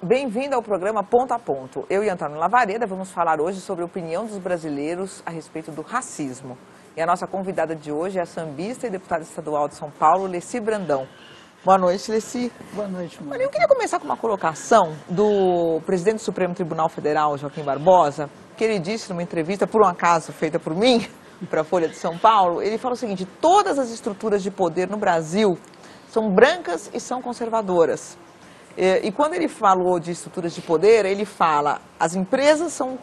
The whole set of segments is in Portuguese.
Bem-vindo ao programa Ponto a Ponto. Eu e Antônio Lavareda vamos falar hoje sobre a opinião dos brasileiros a respeito do racismo. E a nossa convidada de hoje é a sambista e deputada estadual de São Paulo, Leci Brandão. Boa noite, Leci. Boa noite, Mônica. Olha, eu queria começar com uma colocação do presidente do Supremo Tribunal Federal, Joaquim Barbosa, que ele disse numa entrevista, por um acaso feita por mim, para a Folha de São Paulo, ele falou o seguinte: todas as estruturas de poder no Brasil são brancas e são conservadoras. E quando ele falou de estruturas de poder, ele fala, as empresas são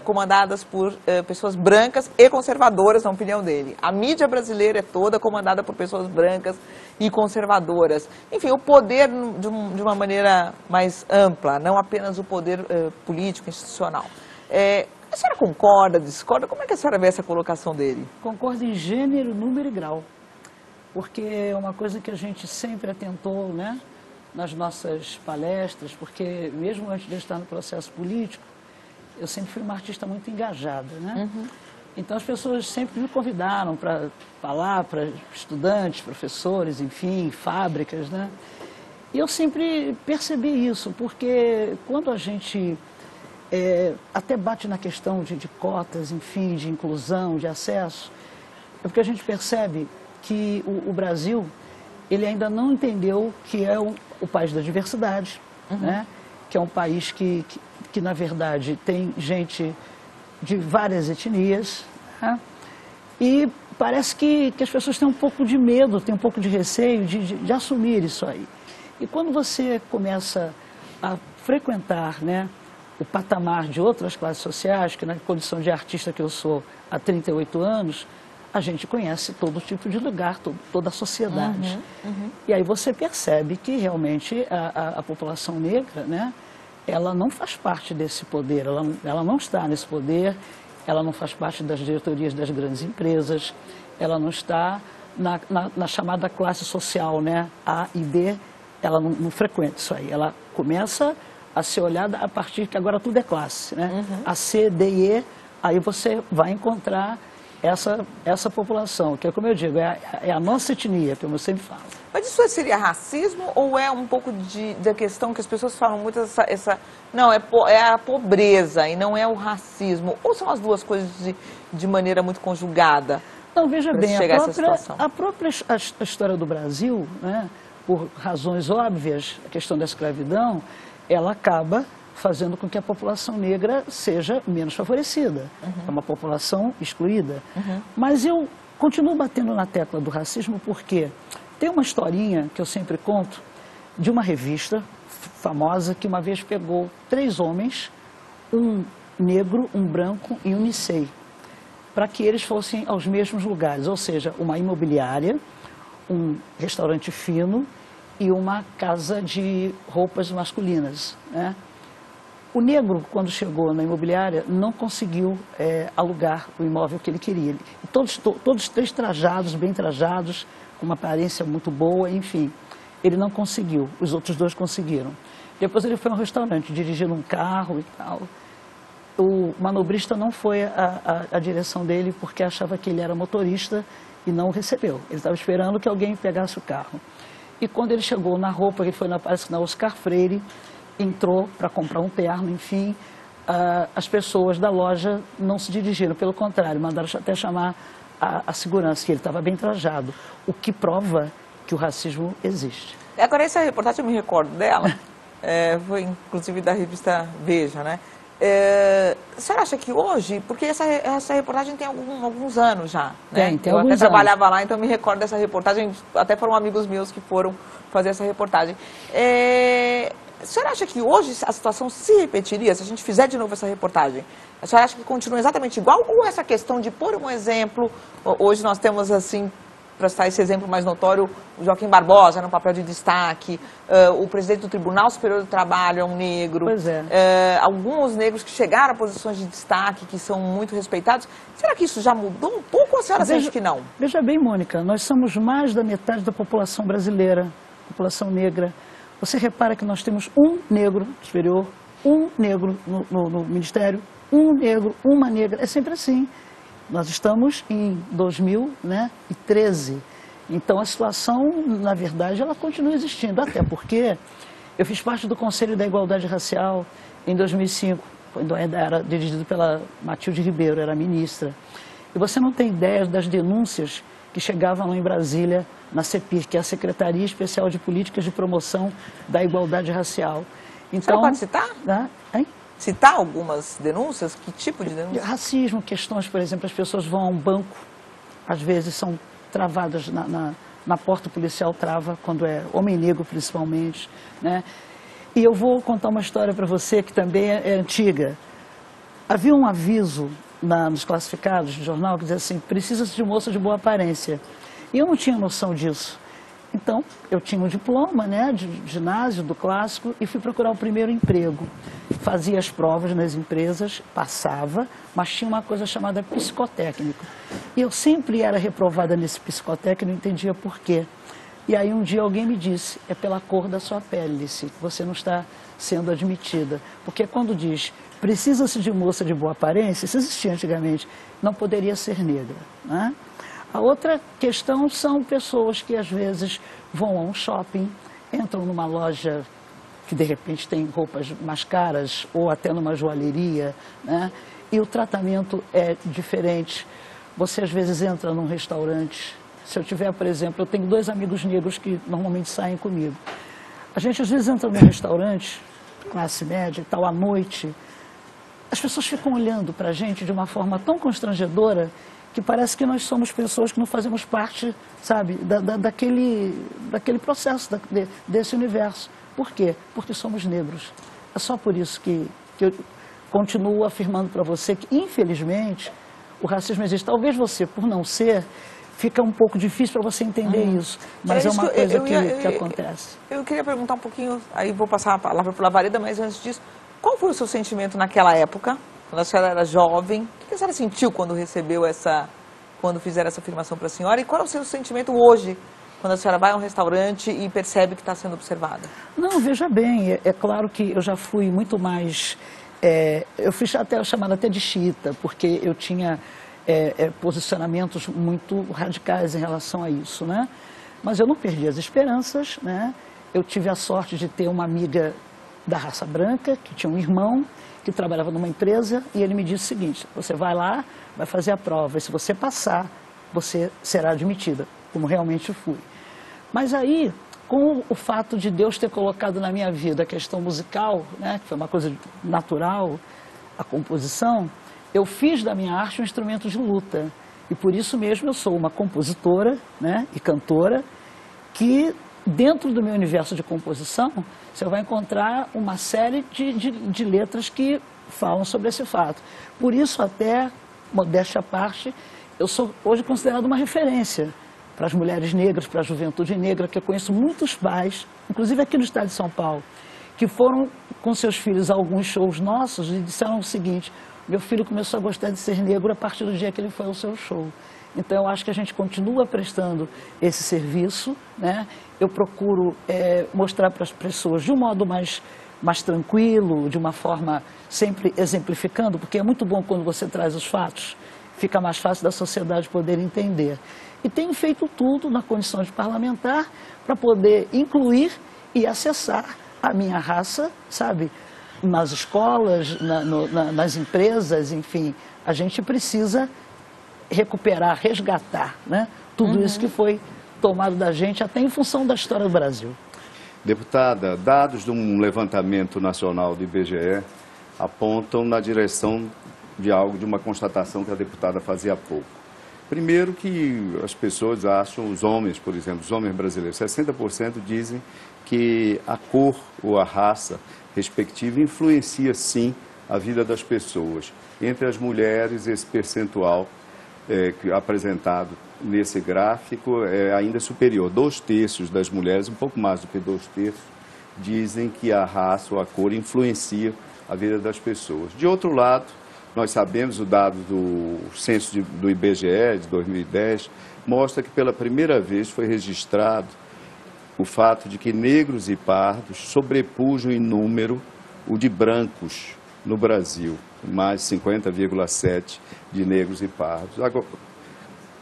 comandadas por pessoas brancas e conservadoras, na opinião dele. A mídia brasileira é toda comandada por pessoas brancas e conservadoras. Enfim, o poder de uma maneira mais ampla, não apenas o poder político, institucional. A senhora concorda, discorda? Como é que a senhora vê essa colocação dele? Concordo em gênero, número e grau. Porque é uma coisa que a gente sempre atentou, né, nas nossas palestras, porque mesmo antes de eu estar no processo político, eu sempre fui uma artista muito engajada, né? Uhum. Então as pessoas sempre me convidaram para falar para estudantes, professores, enfim, fábricas, né? E eu sempre percebi isso, porque quando a gente até bate na questão de cotas, enfim, de inclusão, de acesso, é porque a gente percebe que o Brasil, ele ainda não entendeu que é o país da diversidade, uhum, né? Que é um país que na verdade, tem gente de várias etnias, né? E parece que as pessoas têm um pouco de medo, têm um pouco de receio de assumir isso aí. E quando você começa a frequentar, né, o patamar de outras classes sociais, que na condição de artista que eu sou há 38 anos, a gente conhece todo tipo de lugar, toda a sociedade. Uhum, uhum. E aí você percebe que realmente a população negra, né, ela não faz parte desse poder, ela não está nesse poder, ela não faz parte das diretorias das grandes empresas, ela não está na chamada classe social, né, A e B, ela não frequenta isso aí. Ela começa a ser olhada a partir que agora tudo é classe, né? Uhum. A C, D e E, aí você vai encontrar essa população, que é como eu digo, é a nossa etnia, como eu sempre falo. Mas isso seria racismo ou é um pouco da questão que as pessoas falam muito, não, é a pobreza e não é o racismo? Ou são as duas coisas de maneira muito conjugada? Não, veja bem, a própria história do Brasil, né, por razões óbvias, a questão da escravidão, ela acaba fazendo com que a população negra seja menos favorecida. Uhum. É uma população excluída. Uhum. Mas eu continuo batendo na tecla do racismo porque tem uma historinha que eu sempre conto de uma revista famosa que uma vez pegou 3 homens, um negro, um branco e um nicei, para que eles fossem aos mesmos lugares, ou seja, uma imobiliária, um restaurante fino e uma casa de roupas masculinas, né? O negro, quando chegou na imobiliária, não conseguiu alugar o imóvel que ele queria. Todos 3 trajados, bem trajados, com uma aparência muito boa, enfim. Ele não conseguiu, os outros 2 conseguiram. Depois ele foi a um restaurante, dirigindo um carro e tal. O manobrista não foi à direção dele porque achava que ele era motorista e não o recebeu. Ele estava esperando que alguém pegasse o carro. E quando ele chegou na roupa, ele foi parece que na Oscar Freire, entrou para comprar um terno, enfim, as pessoas da loja não se dirigiram, pelo contrário, mandaram até chamar a segurança, que ele estava bem trajado, o que prova que o racismo existe. Agora, essa reportagem, eu me recordo dela, foi inclusive da revista Veja, né? A senhora acha que hoje, porque essa reportagem tem alguns anos já, né? Tem eu alguns até trabalhava anos lá, então me recordo dessa reportagem, até foram amigos meus que foram fazer essa reportagem. A senhora acha que hoje a situação se repetiria, se a gente fizer de novo essa reportagem? A senhora acha que continua exatamente igual? Ou essa questão de pôr um exemplo, hoje nós temos assim, para citar esse exemplo mais notório, o Joaquim Barbosa no papel de destaque, o presidente do Tribunal Superior do Trabalho é um negro, pois é. Alguns negros que chegaram a posições de destaque, que são muito respeitados. Será que isso já mudou um pouco ou a senhora acha que não? Veja bem, Mônica, nós somos mais da metade da população brasileira, população negra. Você repara que nós temos um negro superior, um negro no Ministério, um negro, uma negra, é sempre assim. Nós estamos em 2013, então a situação, na verdade, ela continua existindo, até porque Eu fiz parte do Conselho da Igualdade Racial em 2005, quando ainda era dirigido pela Matilde Ribeiro, era ministra. E você não tem ideia das denúncias que chegavam lá em Brasília, na CEPIR, que é a Secretaria Especial de Políticas de Promoção da Igualdade Racial. Então, você pode citar? Né? Hein? Citar algumas denúncias? Que tipo de denúncia? Racismo, questões, por exemplo, as pessoas vão a um banco, às vezes são travadas na porta policial, trava, quando é homem negro principalmente, né? E eu vou contar uma história para você que também é antiga. Havia um aviso nos classificados do jornal que dizia assim, precisa-se de moça de boa aparência. E eu não tinha noção disso. Então, eu tinha um diploma, né, de ginásio, do clássico, e fui procurar o primeiro emprego. Fazia as provas nas empresas, passava, mas tinha uma coisa chamada psicotécnico. E eu sempre era reprovada nesse psicotécnico, não entendia por quê. E aí um dia alguém me disse, é pela cor da sua pele, Lici, você não está sendo admitida. Porque quando diz, precisa-se de moça de boa aparência, isso existia antigamente, não poderia ser negra, né? A outra questão são pessoas que às vezes vão a um shopping, entram numa loja que de repente tem roupas mais caras ou até numa joalheria, né? E o tratamento é diferente. Você às vezes entra num restaurante, se eu tiver, por exemplo, eu tenho 2 amigos negros que normalmente saem comigo. A gente às vezes entra num restaurante, classe média e tal, à noite, as pessoas ficam olhando para a gente de uma forma tão constrangedora que parece que nós somos pessoas que não fazemos parte, sabe, daquele processo, desse universo. Por quê? Porque somos negros. É só por isso que eu continuo afirmando para você que, infelizmente, o racismo existe. Talvez você, por não ser, fica um pouco difícil para você entender isso, mas é uma coisa que acontece. Eu queria perguntar um pouquinho, aí vou passar a palavra para o Lavareda, mas antes disso, qual foi o seu sentimento naquela época? Quando a senhora era jovem, o que a senhora sentiu quando recebeu quando fizeram essa afirmação para a senhora? E qual é o seu sentimento hoje, quando a senhora vai a um restaurante e percebe que está sendo observada? Não, veja bem, é claro que eu já fui muito mais, eu fui chamada até de xiita, porque eu tinha posicionamentos muito radicais em relação a isso, né? Mas eu não perdi as esperanças, né? Eu tive a sorte de ter uma amiga da raça branca, que tinha um irmão, que trabalhava numa empresa, e ele me disse o seguinte, você vai lá, vai fazer a prova, e se você passar, você será admitida, como realmente fui. Mas aí, com o fato de Deus ter colocado na minha vida a questão musical, né, que foi uma coisa natural, a composição, eu fiz da minha arte um instrumento de luta. E por isso mesmo eu sou uma compositora, né, e cantora, que dentro do meu universo de composição, você vai encontrar uma série de letras que falam sobre esse fato. Por isso, até, modéstia à parte, eu sou hoje considerado uma referência para as mulheres negras, para a juventude negra, que eu conheço muitos pais, inclusive aqui no estado de São Paulo, que foram com seus filhos a alguns shows nossos e disseram o seguinte, meu filho começou a gostar de ser negro a partir do dia que ele foi ao seu show. Então, eu acho que a gente continua prestando esse serviço, né? Eu procuro mostrar para as pessoas de um modo mais tranquilo, de uma forma sempre exemplificando, porque é muito bom quando você traz os fatos, fica mais fácil da sociedade poder entender. E tenho feito tudo na condição de parlamentar para poder incluir e acessar a minha raça, sabe? Nas escolas, nas empresas, enfim, a gente precisa recuperar, resgatar, né? Tudo isso que foi tomado da gente até em função da história do Brasil. Deputada, dados de um levantamento nacional do IBGE apontam na direção de uma constatação que a deputada fazia há pouco. Primeiro que as pessoas acham, os homens, por exemplo, os homens brasileiros, 60% dizem que a cor ou a raça respectiva influencia sim a vida das pessoas. Entre as mulheres, esse percentual apresentado nesse gráfico é ainda superior. 2/3 das mulheres, um pouco mais do que 2/3, dizem que a raça ou a cor influencia a vida das pessoas. De outro lado, nós sabemos, o dado do censo do IBGE de 2010 mostra que pela primeira vez foi registrado o fato de que negros e pardos sobrepujam em número o de brancos no Brasil, mais 50,7% de negros e pardos. Agora,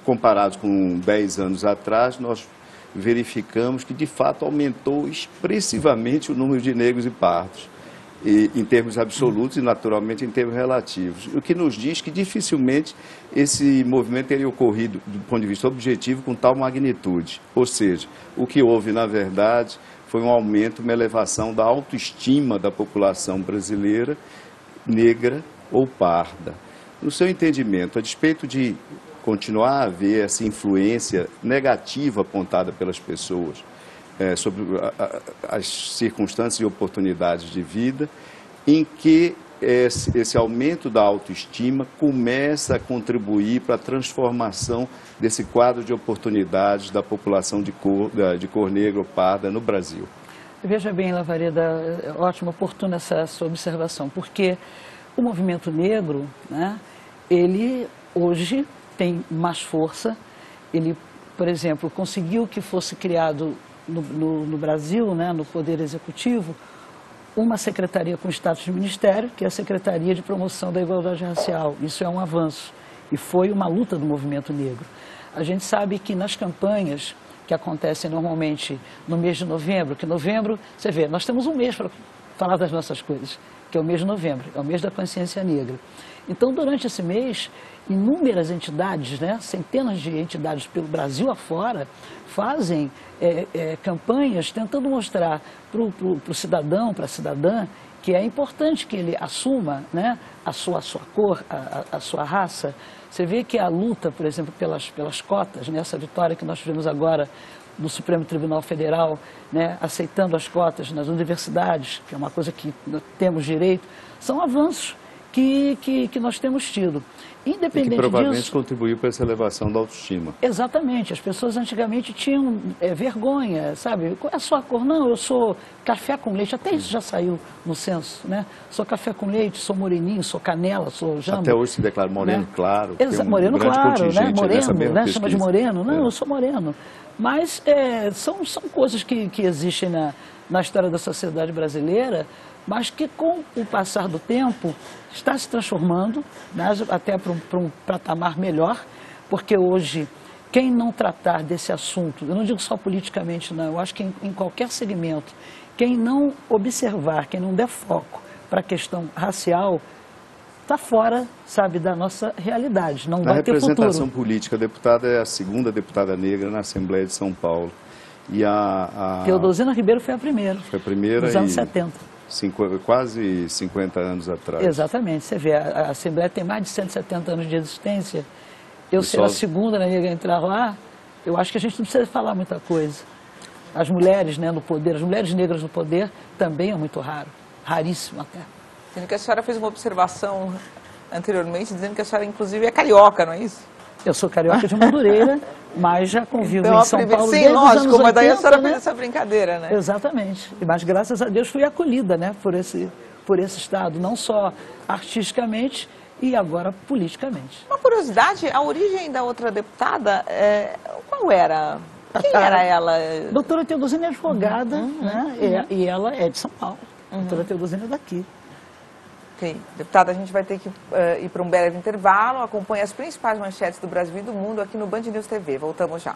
comparados com 10 anos atrás, nós verificamos que, de fato, aumentou expressivamente o número de negros e pardos, em termos absolutos e, naturalmente, em termos relativos. O que nos diz que dificilmente esse movimento teria ocorrido, do ponto de vista objetivo, com tal magnitude. Ou seja, o que houve, na verdade, foi um aumento, uma elevação da autoestima da população brasileira, negra ou parda. No seu entendimento, a despeito de continuar a haver essa influência negativa apontada pelas pessoas sobre as circunstâncias e oportunidades de vida, em que esse aumento da autoestima começa a contribuir para a transformação desse quadro de oportunidades da população de cor negra ou parda no Brasil. Veja bem, Lavareda, ótima, oportuna essa sua observação, porque o movimento negro, né, ele hoje tem mais força. Ele, por exemplo, conseguiu que fosse criado no Brasil, né, no Poder Executivo, uma secretaria com status de ministério, que é a Secretaria de Promoção da Igualdade Racial. Isso é um avanço e foi uma luta do movimento negro. A gente sabe que nas campanhas que acontecem normalmente no mês de novembro, que novembro, você vê, nós temos um mês para falar das nossas coisas, que é o mês de novembro, é o mês da consciência negra. Então, durante esse mês, inúmeras entidades, né, centenas de entidades pelo Brasil afora, fazem campanhas tentando mostrar para o cidadão, para a cidadã, que é importante que ele assuma, né, a sua cor, a sua raça. Você vê que a luta, por exemplo, pelas cotas, né, essa vitória que nós tivemos agora do Supremo Tribunal Federal, né, aceitando as cotas nas universidades, que é uma coisa que temos direito, são avanços que nós temos tido. Independente que provavelmente disso, contribuiu para essa elevação da autoestima. Exatamente. As pessoas antigamente tinham vergonha, sabe? Qual é a sua cor? Não, eu sou café com leite. Até isso já saiu no censo, né? Sou café com leite, sou moreninho, sou canela, sou jamba. Até hoje se declara moreno, né? Claro. Moreno claro, né? Moreno, né? Chama de moreno. Não, eu sou moreno. Mas são coisas que existem na história da sociedade brasileira, mas que com o passar do tempo está se transformando, né, até para um patamar melhor, porque hoje quem não tratar desse assunto, eu não digo só politicamente não, eu acho que em qualquer segmento, quem não observar, quem não der foco para a questão racial, está fora, sabe, da nossa realidade, não vai ter futuro. Na representação política, a deputada é a segunda deputada negra na Assembleia de São Paulo. E Teodosina Ribeiro foi a primeira. Foi a primeira nos anos 70. Quase 50 anos atrás. Exatamente. Você vê, a Assembleia tem mais de 170 anos de existência. Eu ser a segunda negra a entrar lá, eu acho que a gente não precisa falar muita coisa. As mulheres, né, no poder, as mulheres negras no poder também é muito raro. Raríssimo até. Sendo que a senhora fez uma observação anteriormente, dizendo que a senhora, inclusive, é carioca, não é isso? Eu sou carioca de Madureira, mas já convivo em São Paulo sim, desde os lógico, anos 80, mas daí a senhora né? fez essa brincadeira, né? Exatamente. Mas graças a Deus fui acolhida, né, por esse estado, não só artisticamente e agora politicamente. Uma curiosidade, a origem da outra deputada, qual era? Quem era ela? Doutora Teodosina é advogada, né? E ela é de São Paulo. Doutora Teodosina é daqui. Ok. Deputada, a gente vai ter que ir para um breve intervalo. Acompanhe as principais manchetes do Brasil e do mundo aqui no Band News TV. Voltamos já.